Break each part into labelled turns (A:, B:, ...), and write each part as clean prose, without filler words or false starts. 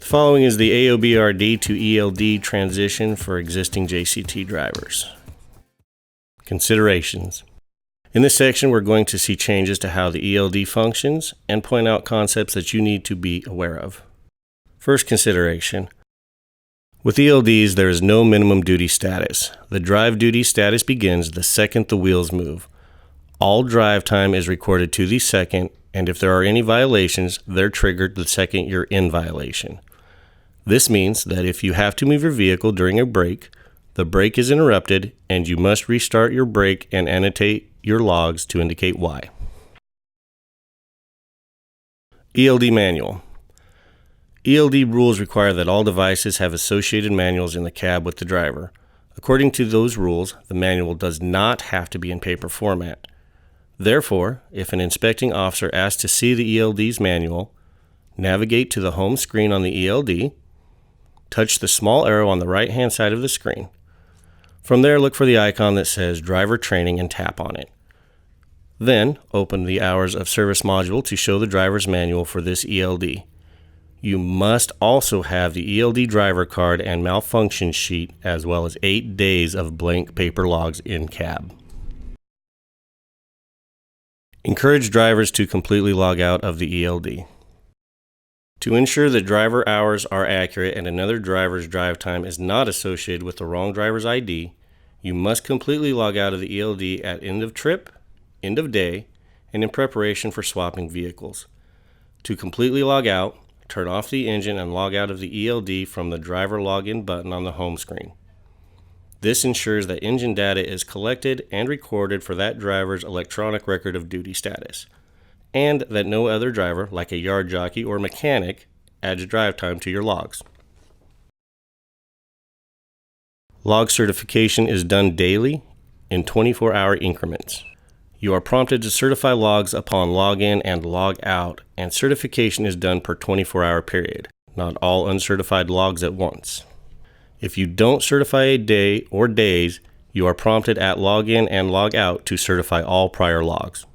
A: Following is the AOBRD to ELD transition for existing JCT drivers. Considerations. In this section, we're going to see changes to how the ELD functions and point out concepts that you need to be aware of. First consideration. With ELDs, there is no minimum duty status. The drive duty status begins the second the wheels move. All drive time is recorded to the second, and if there are any violations, they're triggered the second you're in violation. This means that if you have to move your vehicle during a break, the brake is interrupted and you must restart your brake and annotate your logs to indicate why. ELD Manual. ELD rules require that all devices have associated manuals in the cab with the driver. According to those rules, the manual does not have to be in paper format. Therefore, if an inspecting officer asks to see the ELD's manual, navigate to the home screen on the ELD, touch the small arrow on the right-hand side of the screen. From there, look for the icon that says Driver Training and tap on it. Then, open the Hours of Service module to show the driver's manual for this ELD. You must also have the ELD driver card and malfunction sheet, as well as 8 days of blank paper logs in cab. Encourage drivers to completely log out of the ELD. To ensure that driver hours are accurate and another driver's drive time is not associated with the wrong driver's ID, you must completely log out of the ELD at end of trip, end of day, and in preparation for swapping vehicles. To completely log out, turn off the engine and log out of the ELD from the driver login button on the home screen. This ensures that engine data is collected and recorded for that driver's electronic record of duty status, and that no other driver, like a yard jockey or mechanic, adds drive time to your logs. Log certification is done daily in 24-hour increments. You are prompted to certify logs upon login and log out, and certification is done per 24-hour period, not all uncertified logs at once. If you don't certify a day or days, you are prompted at login and log out to certify all prior logs.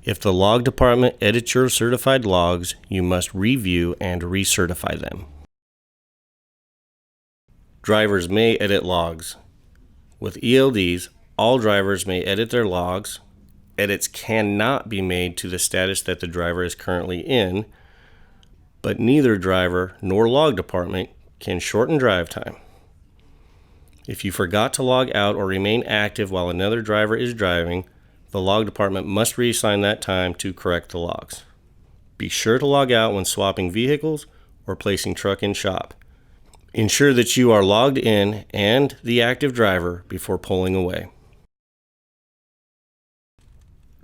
A: If the log department edits your certified logs, you must review and recertify them. Drivers may edit logs. With ELDs, all drivers may edit their logs. Edits cannot be made to the status that the driver is currently in, but neither driver nor log department can shorten drive time. If you forgot to log out or remain active while another driver is driving, the log department must reassign that time to correct the logs. Be sure to log out when swapping vehicles or placing truck in shop. Ensure that you are logged in and the active driver before pulling away.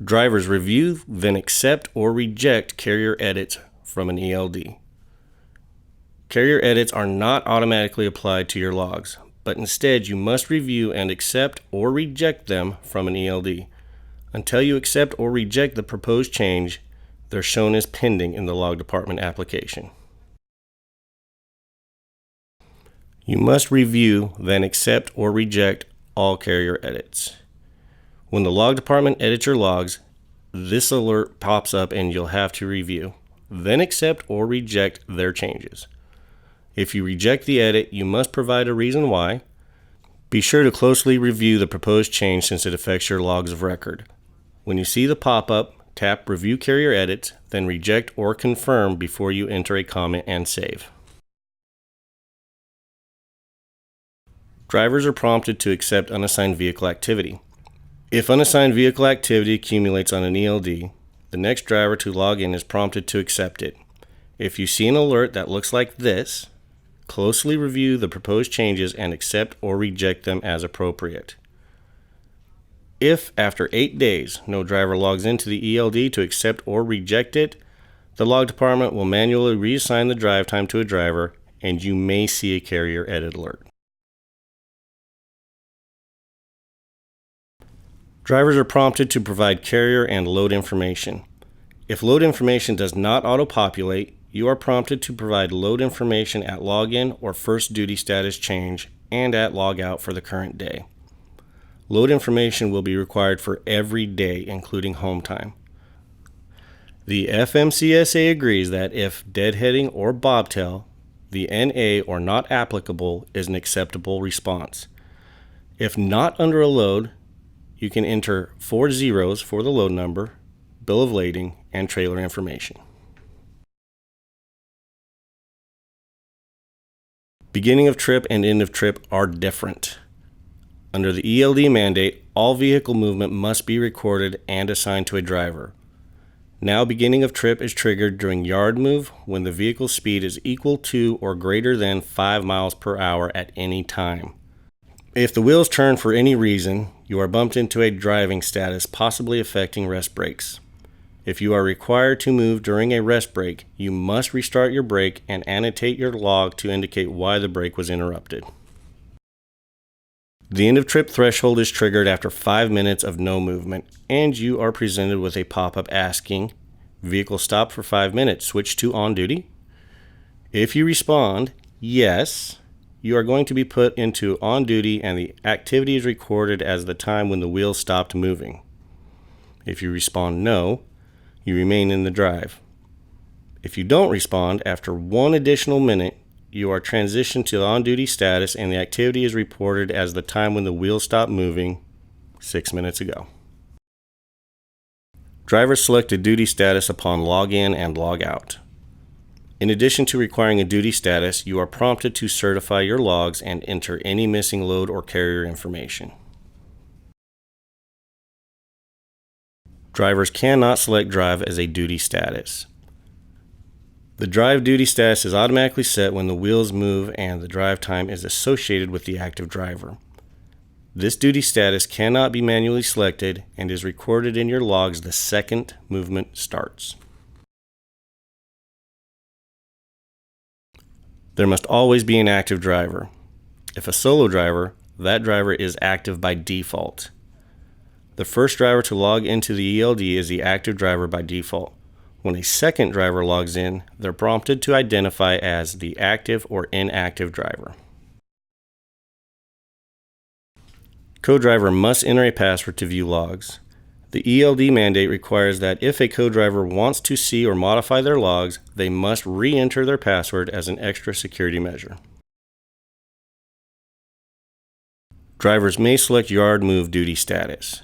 A: Drivers review, then accept or reject carrier edits from an ELD. Carrier edits are not automatically applied to your logs, but instead you must review and accept or reject them from an ELD. Until you accept or reject the proposed change, they're shown as pending in the log department application. You must review, then accept or reject all carrier edits. When the log department edits your logs, this alert pops up and you'll have to review, then accept or reject their changes. If you reject the edit, you must provide a reason why. Be sure to closely review the proposed change since it affects your logs of record. When you see the pop-up, tap Review Carrier Edits, then reject or confirm before you enter a comment and save. Drivers are prompted to accept unassigned vehicle activity. If unassigned vehicle activity accumulates on an ELD, the next driver to log in is prompted to accept it. If you see an alert that looks like this, closely review the proposed changes and accept or reject them as appropriate. If, after 8 days, no driver logs into the ELD to accept or reject it, the log department will manually reassign the drive time to a driver, and you may see a carrier edit alert. Drivers are prompted to provide carrier and load information. If load information does not auto-populate, you are prompted to provide load information at login or first duty status change and at logout for the current day. Load information will be required for every day, including home time. The FMCSA agrees that if deadheading or bobtail, the NA or not applicable is an acceptable response. If not under a load, you can enter 4 zeros for the load number, bill of lading, and trailer information. Beginning of trip and end of trip are different. Under the ELD mandate, all vehicle movement must be recorded and assigned to a driver. Now, beginning of trip is triggered during yard move when the vehicle speed is equal to or greater than 5 miles per hour at any time. If the wheels turn for any reason, you are bumped into a driving status, possibly affecting rest brakes. If you are required to move during a rest break, you must restart your brake and annotate your log to indicate why the brake was interrupted. The end of trip threshold is triggered after 5 minutes of no movement, and you are presented with a pop-up asking, "Vehicle stopped for 5 minutes, switch to on duty?" If you respond, yes, you are going to be put into on duty and the activity is recorded as the time when the wheels stopped moving. If you respond no, you remain in the drive. If you don't respond, after 1 additional minute, you are transitioned to on-duty status and the activity is reported as the time when the wheels stopped moving 6 minutes ago. Drivers select a duty status upon login and log out. In addition to requiring a duty status, you are prompted to certify your logs and enter any missing load or carrier information. Drivers cannot select drive as a duty status. The drive duty status is automatically set when the wheels move and the drive time is associated with the active driver. This duty status cannot be manually selected and is recorded in your logs the second movement starts. There must always be an active driver. If a solo driver, that driver is active by default. The first driver to log into the ELD is the active driver by default. When a second driver logs in, they're prompted to identify as the active or inactive driver. Co-driver must enter a password to view logs. The ELD mandate requires that if a co-driver wants to see or modify their logs, they must re-enter their password as an extra security measure. Drivers may select yard move duty status.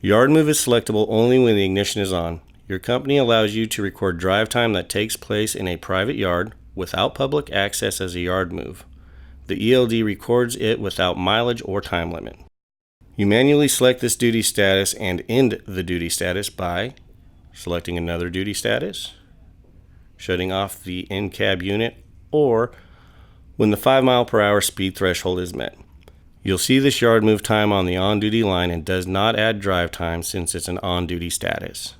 A: Yard move is selectable only when the ignition is on. Your company allows you to record drive time that takes place in a private yard without public access as a yard move. The ELD records it without mileage or time limit. You manually select this duty status and end the duty status by selecting another duty status, shutting off the in-cab unit, or when the 5 mile per hour speed threshold is met. You'll see this yard move time on the on-duty line and does not add drive time since it's an on-duty status.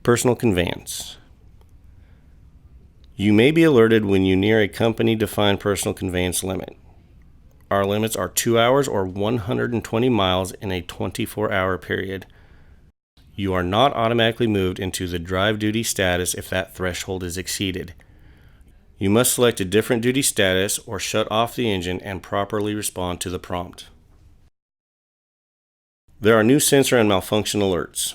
A: Personal conveyance. You may be alerted when you near a company-defined personal conveyance limit. Our limits are 2 hours or 120 miles in a 24-hour period. You are not automatically moved into the drive duty status if that threshold is exceeded. You must select a different duty status or shut off the engine and properly respond to the prompt. There are new sensor and malfunction alerts.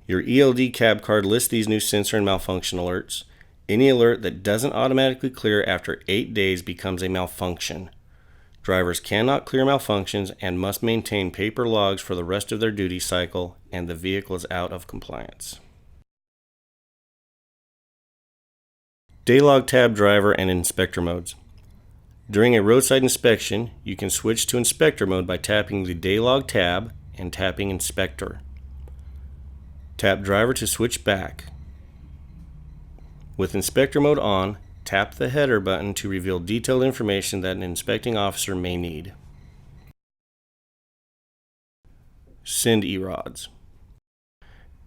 A: Your ELD cab card lists these new sensor and malfunction alerts. Any alert that doesn't automatically clear after 8 days becomes a malfunction. Drivers cannot clear malfunctions and must maintain paper logs for the rest of their duty cycle, and the vehicle is out of compliance. Daylog tab driver and inspector modes. During a roadside inspection, you can switch to inspector mode by tapping the Daylog tab and tapping inspector. Tap driver to switch back. With inspector mode on, tap the header button to reveal detailed information that an inspecting officer may need. Send ERODs.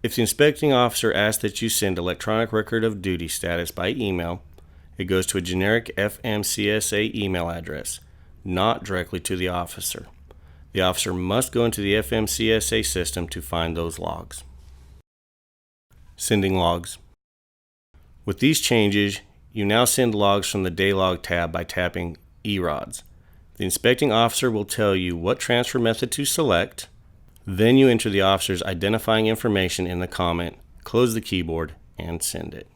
A: If the inspecting officer asks that you send electronic record of duty status by email, it goes to a generic FMCSA email address, not directly to the officer. The officer must go into the FMCSA system to find those logs. Sending logs. With these changes, you now send logs from the Daylog tab by tapping ERODs. The inspecting officer will tell you what transfer method to select. Then you enter the officer's identifying information in the comment, close the keyboard, and send it.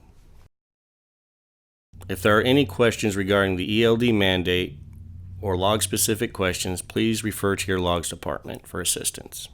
A: If there are any questions regarding the ELD mandate or log-specific questions, please refer to your logs department for assistance.